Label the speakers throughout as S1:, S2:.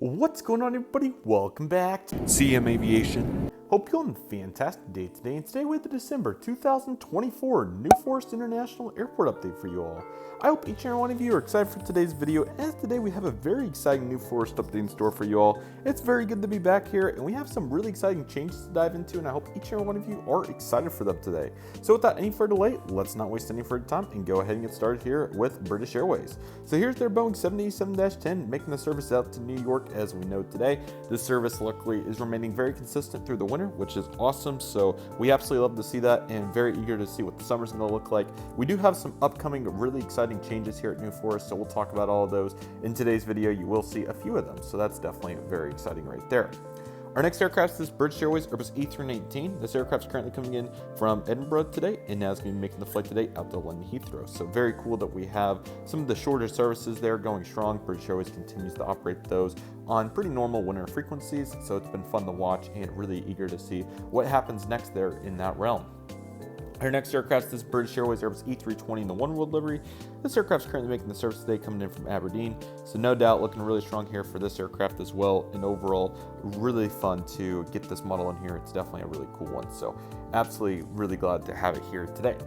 S1: What's going on, everybody? Welcome back to CM Aviation. Hope you're on a fantastic day today, and today we have the December 2024 New Forest International Airport update for you all. I hope each and every one of you are excited for today's video, as today we have a very exciting New Forest update in store for you all. It's very good to be back here, and we have some really exciting changes to dive into, and I hope each and every one of you are excited for them today. So without any further delay, let's not waste any further time and go ahead and get started here with British Airways. So here's their Boeing 787-10 making the service out to New York as we know today. This service luckily is remaining very consistent through the winter, which is awesome. So we absolutely love to see that and very eager to see what the summer's going to look like. We do have some upcoming really exciting changes here at New Forest, so we'll talk about all of those in today's video. You will see a few of them, so that's definitely very exciting right there. Our next aircraft is British Airways Airbus A319. This aircraft is currently coming in from Edinburgh today, and now is going to be making the flight today out to London Heathrow. So very cool that we have some of the shorter services there going strong. British Airways continues to operate those on pretty normal winter frequencies, so it's been fun to watch and really eager to see what happens next there in that realm. Our next aircraft is British Airways Airbus A320 in the One World livery. This aircraft is currently making the service today, coming in from Aberdeen. So no doubt looking really strong here for this aircraft as well. And overall, really fun to get this model in here. It's definitely a really cool one. So absolutely really glad to have it here today.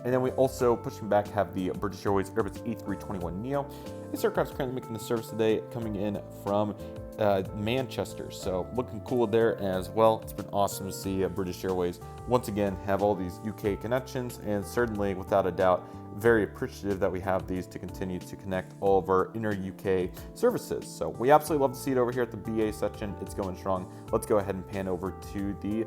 S1: And then we also, pushing back, have the British Airways Airbus A321neo. This aircraft is currently making the service today, coming in from Manchester. So looking cool there as well. It's been awesome to see British Airways once again have all these UK connections, and certainly without a doubt very appreciative that we have these to continue to connect all of our inner UK services. So we absolutely love to see it over here at the BA section. It's going strong. Let's go ahead and pan over to the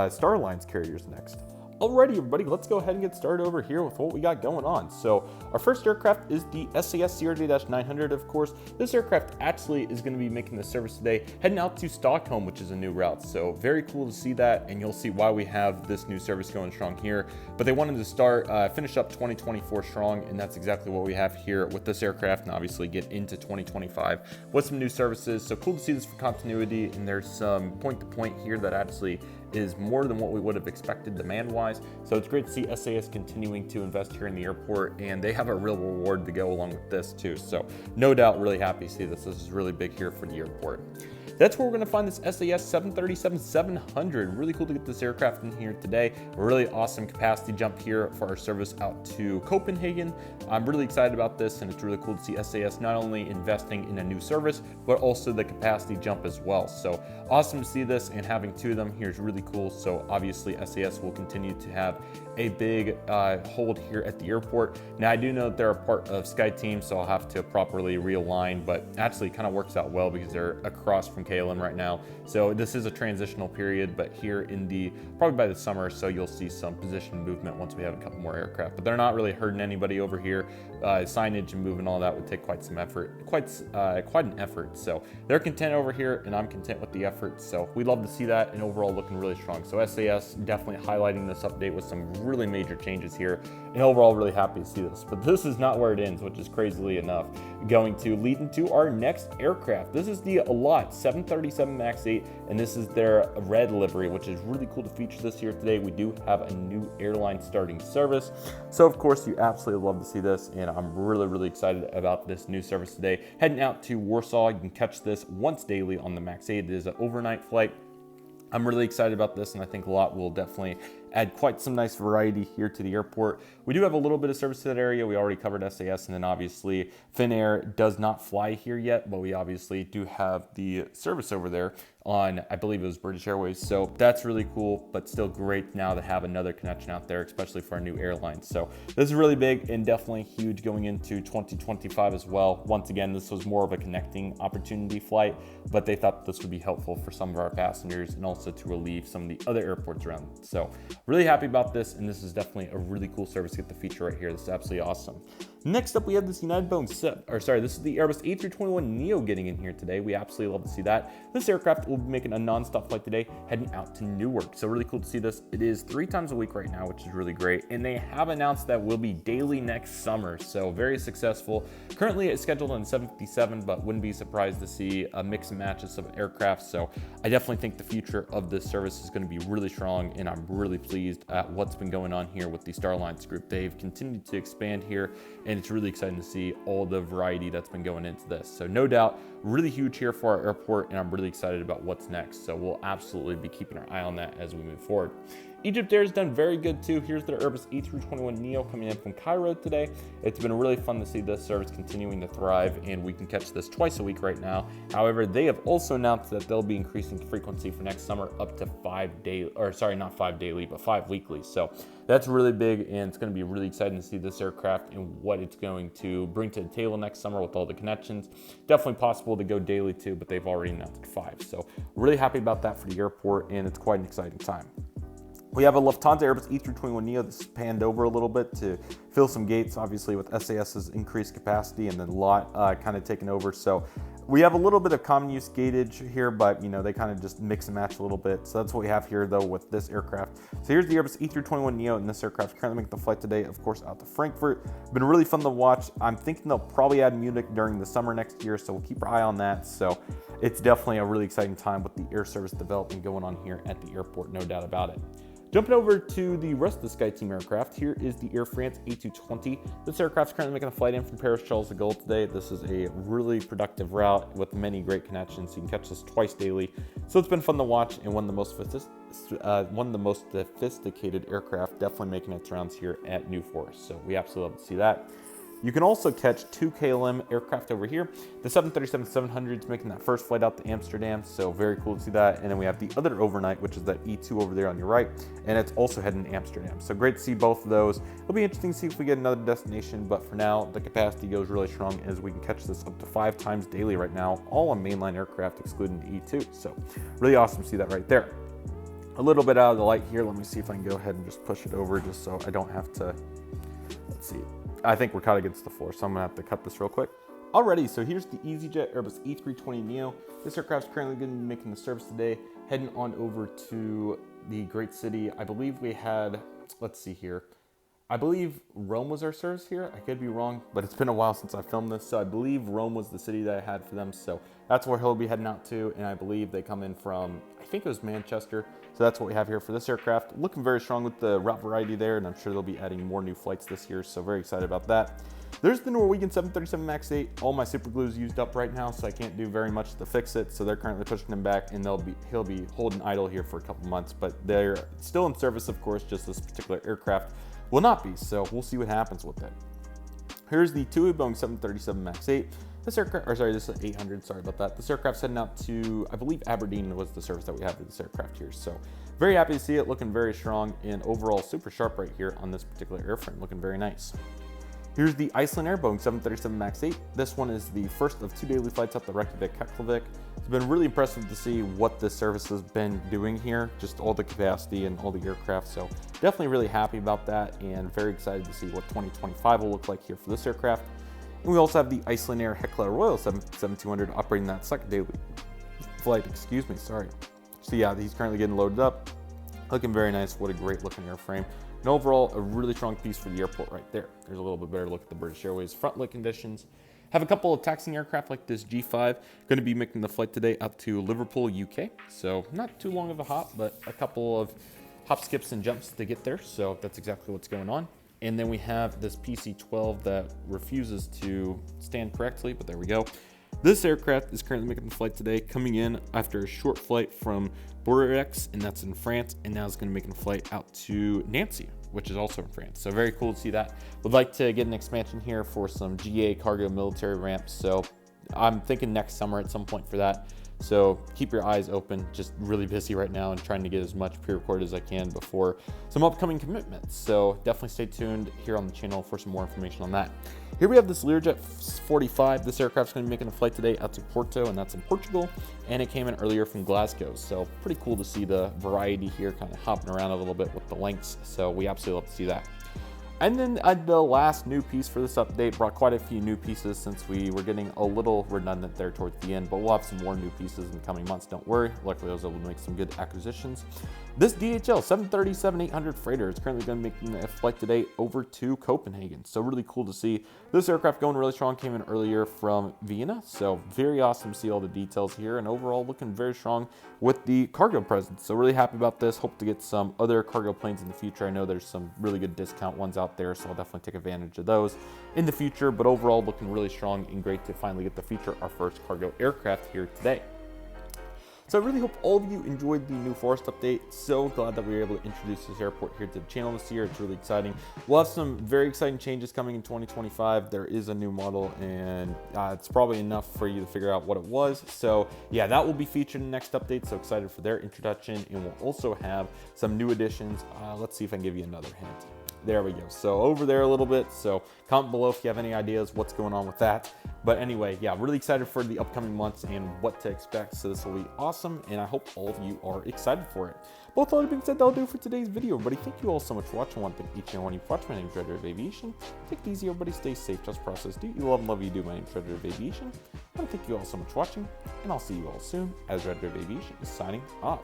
S1: Star Alliance carriers next. Alrighty, everybody, let's go ahead and get started over here with what we got going on. So our first aircraft is the SAS CRJ-900, of course. This aircraft actually is going to be making the service today, heading out to Stockholm, which is a new route. So very cool to see that, and you'll see why we have this new service going strong here. But they wanted to finish up 2024 strong, and that's exactly what we have here with this aircraft, and obviously get into 2025 with some new services. So cool to see this for continuity, and there's some point-to-point here that actually is more than what we would have expected demand-wise. So it's great to see SAS continuing to invest here in the airport, and they have a real reward to go along with this too. So no doubt really happy to see this. This is really big here for the airport. That's where we're going to find this SAS 737-700. Really cool to get this aircraft in here today. A really awesome capacity jump here for our service out to Copenhagen. I'm really excited about this, and it's really cool to see SAS not only investing in a new service, but also the capacity jump as well. So awesome to see this, and having two of them here is really cool. So obviously SAS will continue to have a big hold here at the airport. Now I do know that they're a part of SkyTeam, so I'll have to properly realign, but actually kind of works out well because they're across from KLM right now. So this is a transitional period, but here in probably by the summer, so you'll see some position movement once we have a couple more aircraft. But they're not really hurting anybody over here. Signage and moving all that would take quite some effort, quite an effort. So they're content over here, and I'm content with the effort. So we love to see that, and overall looking really strong. So SAS definitely highlighting this update with some really major changes here, and overall really happy to see this. But this is not where it ends, which is crazily enough going to lead into our next aircraft. This is the Lot 737 MAX 8, and this is their red livery, which is really cool to feature this here today. We do have a new airline starting service, so of course you absolutely love to see this, and I'm really excited about this new service today. Heading out to Warsaw, you can catch this once daily on the MAX 8. It is an overnight flight. I'm really excited about this, and I think a lot will definitely add quite some nice variety here to the airport. We do have a little bit of service to that area. We already covered SAS, and then obviously Finnair does not fly here yet, but we obviously do have the service over there on, I believe it was British Airways. So that's really cool, but still great now to have another connection out there, especially for our new airlines. So this is really big and definitely huge going into 2025 as well. Once again, this was more of a connecting opportunity flight, but they thought this would be helpful for some of our passengers and also to relieve some of the other airports around. So really happy about this, and this is definitely a really cool service to get the feature right here. This is absolutely awesome. Next up, we have this this is the Airbus A321neo getting in here today. We absolutely love to see that. This aircraft will be making a non-stop flight today, heading out to Newark. So really cool to see this. It is 3 times a week right now, which is really great. And they have announced that will be daily next summer. So very successful. Currently it's scheduled on 757, but wouldn't be surprised to see a mix and matches of aircraft. So I definitely think the future of this service is going to be really strong, and I'm really pleased pleased at what's been going on here with the Star Alliance group. They've continued to expand here, and it's really exciting to see all the variety that's been going into this. So no doubt, really huge here for our airport, and I'm really excited about what's next. So we'll absolutely be keeping our eye on that as we move forward. Egypt Air has done very good too. Here's their Airbus A321neo coming in from Cairo today. It's been really fun to see this service continuing to thrive, and we can catch this twice a week right now. However, they have also announced that they'll be increasing frequency for next summer up to 5 daily, or sorry, not 5 daily, but 5 weekly. So that's really big, and it's going to be really exciting to see this aircraft and what it's going to bring to the table next summer with all the connections. Definitely possible to go daily too, but they've already announced 5. So really happy about that for the airport, and it's quite an exciting time. We have a Lufthansa Airbus A321neo that's panned over a little bit to fill some gates, obviously with SAS's increased capacity and then LOT kind of taken over. So we have a little bit of common use gatage here, but they kind of just mix and match a little bit. So that's what we have here though with this aircraft. So here's the Airbus A321neo, and this aircraft currently making the flight today, of course, out to Frankfurt. Been really fun to watch. I'm thinking they'll probably add Munich during the summer next year, so we'll keep our eye on that. So it's definitely a really exciting time with the air service development going on here at the airport, no doubt about it. Jumping over to the rest of the SkyTeam aircraft, here is the Air France A220. This aircraft's currently making a flight in from Paris Charles de Gaulle today. This is a really productive route with many great connections. You can catch this twice daily. So it's been fun to watch, and one of the most sophisticated aircraft, definitely making its rounds here at New Forest. So we absolutely love to see that. You can also catch 2 KLM aircraft over here. The 737-700 is making that first flight out to Amsterdam, so very cool to see that. And then we have the other overnight, which is that E2 over there on your right, and it's also heading to Amsterdam. So great to see both of those. It'll be interesting to see if we get another destination, but for now, the capacity goes really strong as we can catch this up to 5 times daily right now, all on mainline aircraft, excluding the E2. So really awesome to see that right there. A little bit out of the light here. Let me see if I can go ahead and just push it over just so I don't have to, let's see. I think we're caught against the floor, so I'm gonna have to cut this real quick. Alrighty, so here's the EasyJet Airbus A320neo. This aircraft's currently going to be making the service today, heading on over to the great city. I believe we had, let's see here. I believe Rome was our service here. I could be wrong, but it's been a while since I filmed this, so I believe Rome was the city that I had for them. So that's where he'll be heading out to, and I believe they come in from, I think it was Manchester. So that's what we have here for this aircraft. Looking very strong with the route variety there, and I'm sure they'll be adding more new flights this year, so very excited about that. There's the Norwegian 737 MAX 8. All my super glue is used up right now, so I can't do very much to fix it. So they're currently pushing him back, and he'll be holding idle here for a couple months. But they're still in service, of course. Just this particular aircraft will not be. So we'll see what happens with it. Here's the TUI Boeing 737 MAX 8. This aircraft, or sorry, this is 800. Sorry about that. This aircraft's heading out to, I believe, Aberdeen was the service that we have for this aircraft here. So very happy to see it, looking very strong, and overall super sharp right here on this particular airframe, looking very nice. Here's the Iceland Air Boeing 737 MAX 8. This one is the first of 2 daily flights up the Reykjavik Keflavik. It's been really impressive to see what this service has been doing here, just all the capacity and all the aircraft. So definitely really happy about that, and very excited to see what 2025 will look like here for this aircraft. And we also have the Iceland Air Hekla Royal 7200 operating that second daily flight, sorry. So yeah, he's currently getting loaded up. Looking very nice. What a great looking airframe. And overall, a really strong piece for the airport right there. There's a little bit better look at the British Airways front lit conditions. Have a couple of taxiing aircraft like this G5. Going to be making the flight today up to Liverpool, UK. So not too long of a hop, but a couple of hop, skips, and jumps to get there. So that's exactly what's going on. And then we have this PC-12 that refuses to stand correctly, but there we go. This aircraft is currently making the flight today, coming in after a short flight from Bordeaux, and that's in France, and now it's going to be making a flight out to Nancy, which is also in France. So very cool to see that. Would like to get an expansion here for some GA cargo military ramps, so I'm thinking next summer at some point for that. So keep your eyes open, just really busy right now and trying to get as much pre-recorded as I can before some upcoming commitments. So definitely stay tuned here on the channel for some more information on that. Here we have this Learjet 45. This aircraft's going to be making a flight today out to Porto, and that's in Portugal. And it came in earlier from Glasgow. So pretty cool to see the variety here, kind of hopping around a little bit with the lengths. So we absolutely love to see that. And then the last new piece for this update, brought quite a few new pieces since we were getting a little redundant there towards the end, but we'll have some more new pieces in the coming months, don't worry. Luckily I was able to make some good acquisitions. This DHL 737-800 freighter is currently going to be making a flight today over to Copenhagen. So really cool to see this aircraft going really strong. Came in earlier from Vienna. So very awesome to see all the details here, and overall looking very strong with the cargo presence. So really happy about this. Hope to get some other cargo planes in the future. I know there's some really good discount ones out there, so I'll definitely take advantage of those in the future. But overall looking really strong and great to finally get to feature our first cargo aircraft here today. So I really hope all of you enjoyed the New Forest update. So glad that we were able to introduce this airport here to the channel this year. It's really exciting. We'll have some very exciting changes coming in 2025. There is a new model, and it's probably enough for you to figure out what it was. So yeah, that will be featured in the next update. So excited for their introduction. And we'll also have some new additions. Let's see if I can give you another hint. There we go. So over there a little bit. So comment below if you have any ideas what's going on with that. But anyway, yeah, really excited for the upcoming months and what to expect. So this will be awesome, and I hope all of you are excited for it. But with all that being said, that'll do it for today's video. Everybody, thank you all so much for watching. I want to thank each and one of you for watching. My name is Red Aviation. Take it easy, everybody. Stay safe. Trust process. Do you love and love you do. My name is Red Aviation. I want to thank you all so much for watching, and I'll see you all soon as Red Aviation is signing off.